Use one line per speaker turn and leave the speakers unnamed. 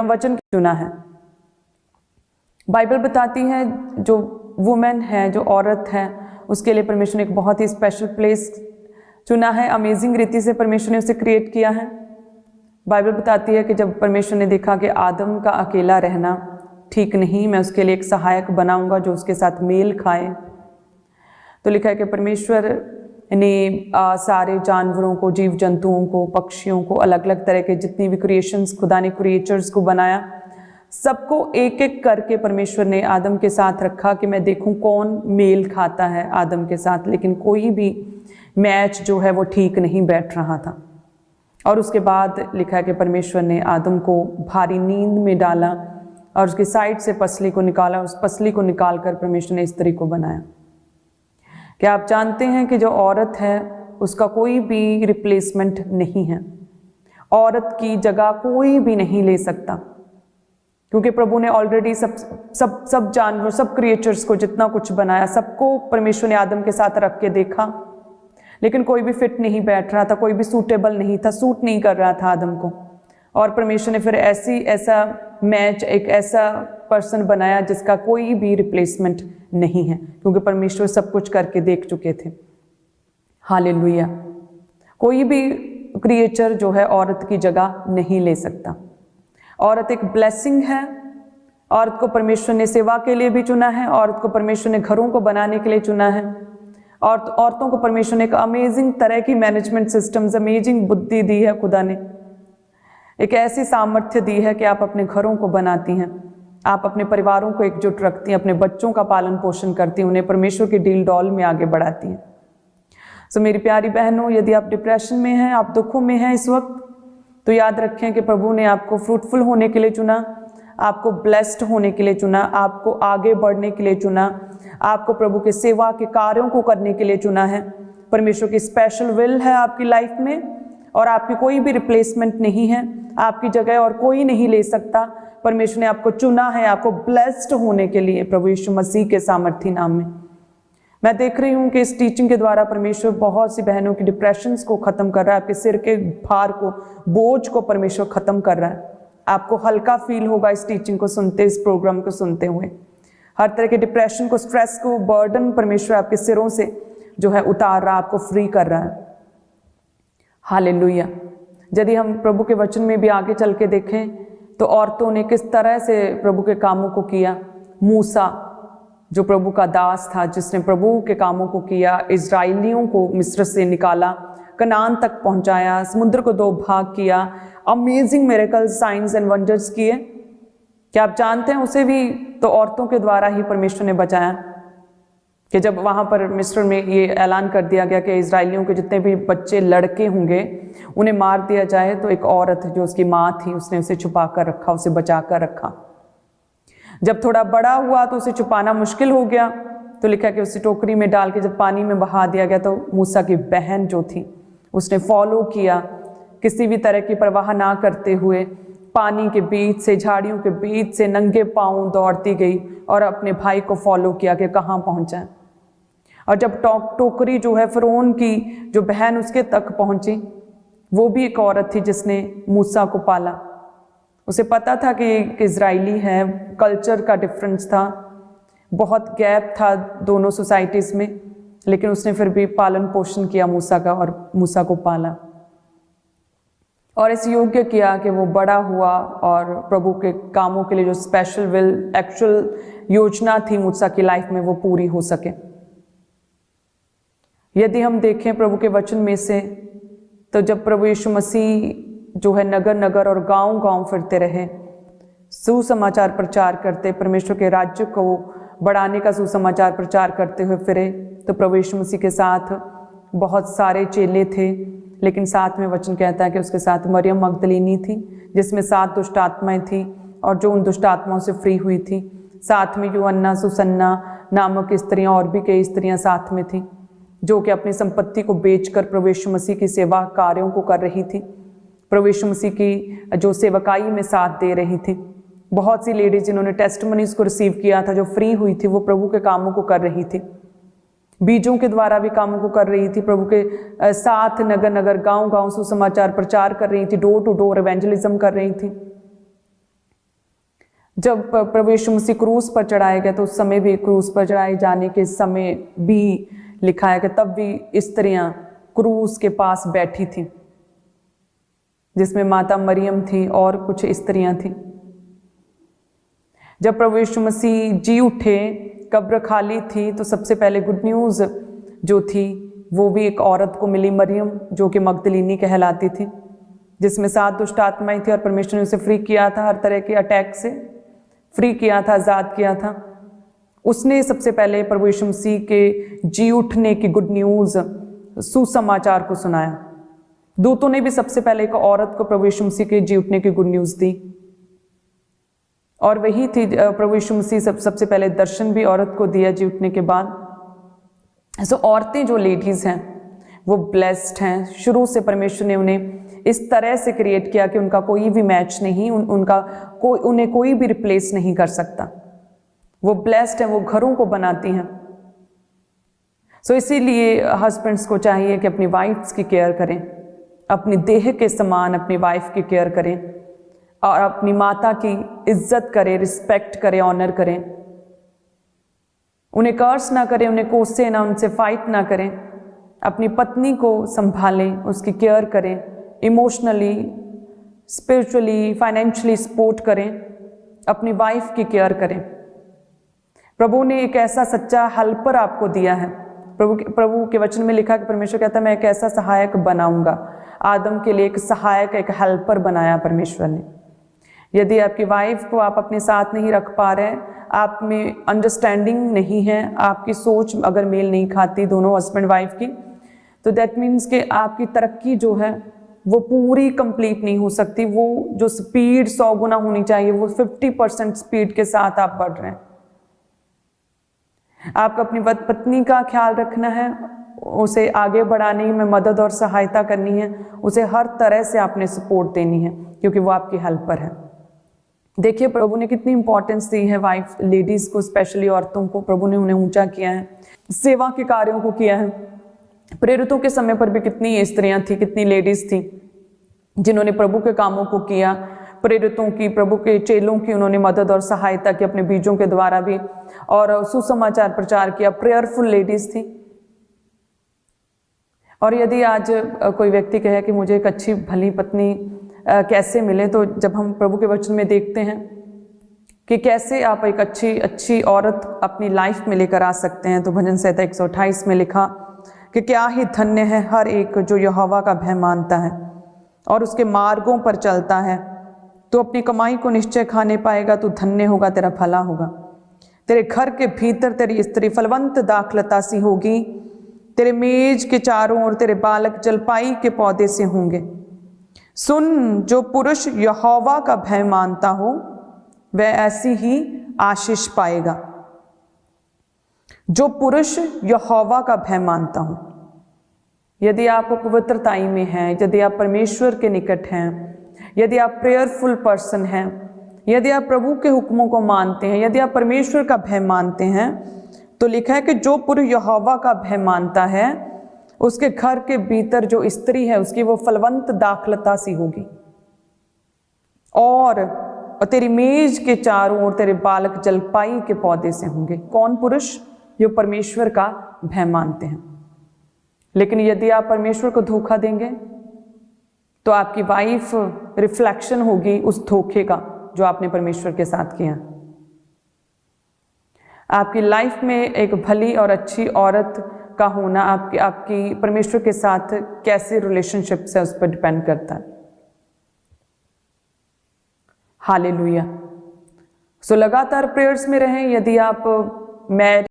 वचन चुना है। बाइबल बताती है जो वुमेन है, जो औरत है, उसके लिए परमेश्वर ने एक बहुत ही स्पेशल प्लेस चुना है। अमेजिंग रीति से परमेश्वर ने उसे क्रिएट किया है। बाइबल बताती है कि जब परमेश्वर ने देखा कि आदम का अकेला रहना ठीक नहीं, मैं उसके लिए एक सहायक बनाऊंगा जो उसके साथ मेल खाए। तो लिखा है कि परमेश्वर ने सारे जानवरों को, जीव जंतुओं को, पक्षियों को, अलग अलग तरह के जितनी भी क्रिएशंस खुदा ने क्रिएचर्स को बनाया, सबको एक एक करके परमेश्वर ने आदम के साथ रखा कि मैं देखूं कौन मेल खाता है आदम के साथ। लेकिन कोई भी मैच जो है वो ठीक नहीं बैठ रहा था। और उसके बाद लिखा है कि परमेश्वर ने आदम को भारी नींद में डाला और उसकी साइड से पसली को निकाला। उस पसली को निकालकर परमेश्वर ने स्त्री को बनाया। क्या आप जानते हैं कि जो औरत है उसका कोई भी रिप्लेसमेंट नहीं है। औरत की जगह कोई भी नहीं ले सकता, क्योंकि प्रभु ने ऑलरेडी सब जानवर, सब क्रिएचर्स को जितना कुछ बनाया, सबको परमेश्वर ने आदम के साथ रख के देखा, लेकिन कोई भी फिट नहीं बैठ रहा था, कोई भी सूटेबल नहीं था, सूट नहीं कर रहा था आदम को। और परमेश्वर ने फिर ऐसा मैच, एक ऐसा पर्सन बनाया जिसका कोई भी रिप्लेसमेंट नहीं है, क्योंकि परमेश्वर सब कुछ करके देख चुके थे। हालेलुया। कोई भी क्रिएचर जो है औरत की जगह नहीं ले सकता। औरत एक ब्लेसिंग है। औरत को परमेश्वर ने सेवा के लिए भी चुना है। औरत को परमेश्वर ने घरों को बनाने के लिए चुना है। और औरतों को परमेश्वर ने एक अमेजिंग तरह की मैनेजमेंट सिस्टम्स, अमेजिंग बुद्धि दी है। खुदा ने एक ऐसी सामर्थ्य दी है कि आप अपने घरों को बनाती हैं, आप अपने परिवारों को एकजुट रखती हैं, अपने बच्चों का पालन पोषण करती हैं, उन्हें परमेश्वर की डील डॉल में आगे बढ़ाती हैं। सो मेरी प्यारी बहनों, यदि आप डिप्रेशन में हैं, आप दुखों में हैं इस वक्त, तो याद रखें कि प्रभु ने आपको फ्रूटफुल होने के लिए चुना, आपको ब्लेस्ड होने के लिए चुना, आपको आगे बढ़ने के लिए चुना, आपको प्रभु के सेवा के कार्यों को करने के लिए चुना है। परमेश्वर की स्पेशल विल है आपकी लाइफ में, और आपकी कोई भी रिप्लेसमेंट नहीं है। आपकी जगह और कोई नहीं ले सकता। परमेश्वर ने आपको चुना है आपको ब्लेस्ड होने के लिए, प्रभु यीशु मसीह के सामर्थी नाम में। मैं देख रही हूँ कि इस टीचिंग के द्वारा परमेश्वर बहुत सी बहनों की डिप्रेशंस को खत्म कर रहा है, आपके सिर के भार को, बोझ को परमेश्वर खत्म कर रहा है। आपको हल्का फील होगा इस टीचिंग को सुनते, इस प्रोग्राम को सुनते हुए। हर तरह के डिप्रेशन को, स्ट्रेस को, बर्डन परमेश्वर आपके सिरों से जो है उतार रहा, आपको फ्री कर रहा है। हालेलुया। यदि हम प्रभु के वचन में भी आगे चल के देखें तो औरतों ने किस तरह से प्रभु के कामों को किया। मूसा जो प्रभु का दास था, जिसने प्रभु के कामों को किया, इजराइलियों को मिस्र से निकाला, कनान तक पहुंचाया, समुद्र को 2 भाग किया, amazing miracles, science and wonders किए। क्या आप जानते हैं उसे भी तो औरतों के द्वारा ही परमेश्वर ने बचाया। कि जब वहाँ पर मिस्र में ये ऐलान कर दिया गया कि इजराइलियों के जितने भी बच्चे लड़के होंगे उन्हें मार दिया जाए, तो एक औरत जो उसकी माँ थी उसने उसे छुपा कर रखा, उसे बचा कर रखा। जब थोड़ा बड़ा हुआ तो उसे छुपाना मुश्किल हो गया, तो लिखा कि उसे टोकरी में डाल के जब पानी में बहा दिया गया, तो मूसा की बहन जो थी उसने फॉलो किया, किसी भी तरह की परवाह ना करते हुए पानी के बीच से, झाड़ियों के बीच से नंगे पांव दौड़ती गई और अपने भाई को फॉलो किया कि कहाँ पहुँचा। और जब टोकरी जो है फ़िरौन की जो बहन उसके तक पहुंची, वो भी एक औरत थी जिसने मूसा को पाला। उसे पता था कि इजराइली है, कल्चर का डिफरेंस था, बहुत गैप था दोनों सोसाइटीज़ में, लेकिन उसने फिर भी पालन पोषण किया मूसा का और मूसा को पाला और इस योग्य किया कि वो बड़ा हुआ और प्रभु के कामों के लिए जो स्पेशल विल, एक्चुअल योजना थी मूसा की लाइफ में, वो पूरी हो सके। यदि हम देखें प्रभु के वचन में से, तो जब प्रभु यीशु मसीह जो है नगर नगर और गांव गांव फिरते रहे, सुसमाचार प्रचार करते, परमेश्वर के राज्य को बढ़ाने का सुसमाचार प्रचार करते हुए फिरे, तो प्रभु यीशु मसीह के साथ बहुत सारे चेले थे, लेकिन साथ में वचन कहता है कि उसके साथ मरियम मगदलीनी थी जिसमें 7 दुष्ट आत्माएं थी और जो उन दुष्ट आत्माओं से फ्री हुई थी। साथ में यूहन्ना, सुसन्ना नामक स्त्रियां और भी कई स्त्रियां साथ में थी जो कि अपनी संपत्ति को बेचकर प्रभु यीशु मसीह की सेवा कार्यों को कर रही थी, प्रभु यीशु मसीह की जो सेवकाई में साथ दे रही थी। बहुत सी लेडीज जिन्होंने टेस्टिमनीज को रिसीव किया था, जो फ्री हुई थी, वो प्रभु के कामों को कर रही थी, बीजों के द्वारा भी कामों को कर रही थी, प्रभु के साथ नगर नगर गांव गांव सुसमाचार प्रचार कर रही थी, डोर टू डोर इवेंजलिज्म कर रही थी। जब प्रभु यीशु मसीह क्रूस पर चढ़ाए गए तो उस समय भी, क्रूस पर चढ़ाए जाने के समय भी लिखा है कि तब भी स्त्रियां क्रूस के पास बैठी थी, जिसमें माता मरियम थी और कुछ स्त्रियां थी। जब प्रभु यीशु मसीह जी उठे, कब्र खाली थी, तो सबसे पहले गुड न्यूज़ जो थी वो भी एक औरत को मिली, मरियम, जो कि मगदलीनी कहलाती थी, जिसमें 7 दुष्ट आत्माएं थी और परमेश्वर ने उसे फ्री किया था, हर तरह के अटैक से फ्री किया था, आज़ाद किया था। उसने सबसे पहले प्रभु यीशु मसीह के जी उठने की गुड न्यूज़, सुसमाचार को सुनाया। दूतों ने भी सबसे पहले एक औरत को प्रभु यीशु मसीह के जी उठने की गुड न्यूज़ दी, और वही थी प्रभु यीशु मसीह सबसे पहले दर्शन भी औरत को दिया जी उठने के बाद। सो औरतें जो लेडीज़ हैं वो ब्लेस्ड हैं। शुरू से परमेश्वर ने उन्हें इस तरह से क्रिएट किया कि उनका कोई भी मैच नहीं, उन्हें कोई भी रिप्लेस नहीं कर सकता। वो ब्लेस्ड हैं, वो घरों को बनाती हैं। सो इसीलिए हस्बैंड्स को चाहिए कि अपनी वाइफ्स की केयर करें, अपनी देह के समान अपनी वाइफ की केयर करें, और अपनी माता की इज्जत करें, रिस्पेक्ट करें, ऑनर करें। उन्हें कर्स ना करें, उन्हें कोसे ना, उनसे फाइट ना करें। अपनी पत्नी को संभालें, उसकी केयर करें, इमोशनली, स्पिरिचुअली, फाइनेंशियली सपोर्ट करें, अपनी वाइफ की केयर करें। प्रभु ने एक ऐसा सच्चा हेल्पर आपको दिया है। प्रभु के वचन में लिखा कि परमेश्वर कहता है मैं एक ऐसा सहायक बनाऊंगा। आदम के लिए एक सहायक, एक हेल्पर बनाया परमेश्वर ने। यदि आपकी वाइफ को आप अपने साथ नहीं रख पा रहे, आप में अंडरस्टैंडिंग नहीं है, आपकी सोच अगर मेल नहीं खाती दोनों हस्बैंड वाइफ की, तो दैट मीन्स कि आपकी तरक्की जो है वो पूरी कंप्लीट नहीं हो सकती। वो जो स्पीड 100 गुना होनी चाहिए, वो 50% स्पीड के साथ आप बढ़ रहे हैं। आपको अपनी पत्नी का ख्याल रखना है, उसे आगे बढ़ाने में मदद और सहायता करनी है, उसे हर तरह से आपने सपोर्ट देनी है, क्योंकि वो आपकी हेल्पर है। देखिए प्रभु ने कितनी इंपॉर्टेंस दी है वाइफ, लेडीज को, स्पेशली औरतों को। प्रभु ने उन्हें ऊंचा किया है, सेवा के कार्यों को किया है। प्रेरितों के समय पर भी कितनी स्त्रियां थी, कितनी लेडीज थी जिन्होंने प्रभु के कामों को किया। प्रेरितों की, प्रभु के चेलों की उन्होंने मदद और सहायता की अपने बीजों के द्वारा भी, और सुसमाचार प्रचार किया। प्रेयरफुल लेडीज थी। और यदि आज कोई व्यक्ति कहे कि मुझे एक अच्छी भली पत्नी कैसे मिले, तो जब हम प्रभु के वचन में देखते हैं कि कैसे आप एक अच्छी औरत अपनी लाइफ में लेकर आ सकते हैं, तो भजन संहिता 128 में लिखा कि क्या ही धन्य है हर एक जो यहोवा का भय मानता है और उसके मार्गों पर चलता है। तो अपनी कमाई को निश्चय खाने पाएगा, तो धन्य होगा, तेरा भला होगा। तेरे घर के भीतर तेरी स्त्री फलवंत दाखलता सी होगी, तेरे मेज के चारों ओर तेरे बालक जलपाई के पौधे से होंगे। सुन, जो पुरुष यहोवा का भय मानता हो वह ऐसी ही आशीष पाएगा। जो पुरुष यहोवा का भय मानता हो, यदि आप पवित्रताई में हैं, यदि आप परमेश्वर के निकट हैं, यदि आप प्रेयरफुल पर्सन हैं, यदि आप प्रभु के हुक्मों को मानते हैं, यदि आप परमेश्वर का भय मानते हैं, तो लिखा है कि जो पुरुष यहोवा का भय मानता है उसके घर के भीतर जो स्त्री है उसकी वो फलवंत दाखलता सी होगी, और तेरी मेज के चारों ओर तेरे बालक जलपाई के पौधे से होंगे। कौन पुरुष? जो परमेश्वर का भय मानते हैं। लेकिन यदि आप परमेश्वर को धोखा देंगे तो आपकी वाइफ रिफ्लेक्शन होगी उस धोखे का जो आपने परमेश्वर के साथ किया। आपकी लाइफ में एक भली और अच्छी औरत का होना आपकी परमेश्वर के साथ कैसे रिलेशनशिप है उस पर डिपेंड करता है। हालेलुया। सो लगातार प्रेयर्स में रहें। यदि आप मैरिड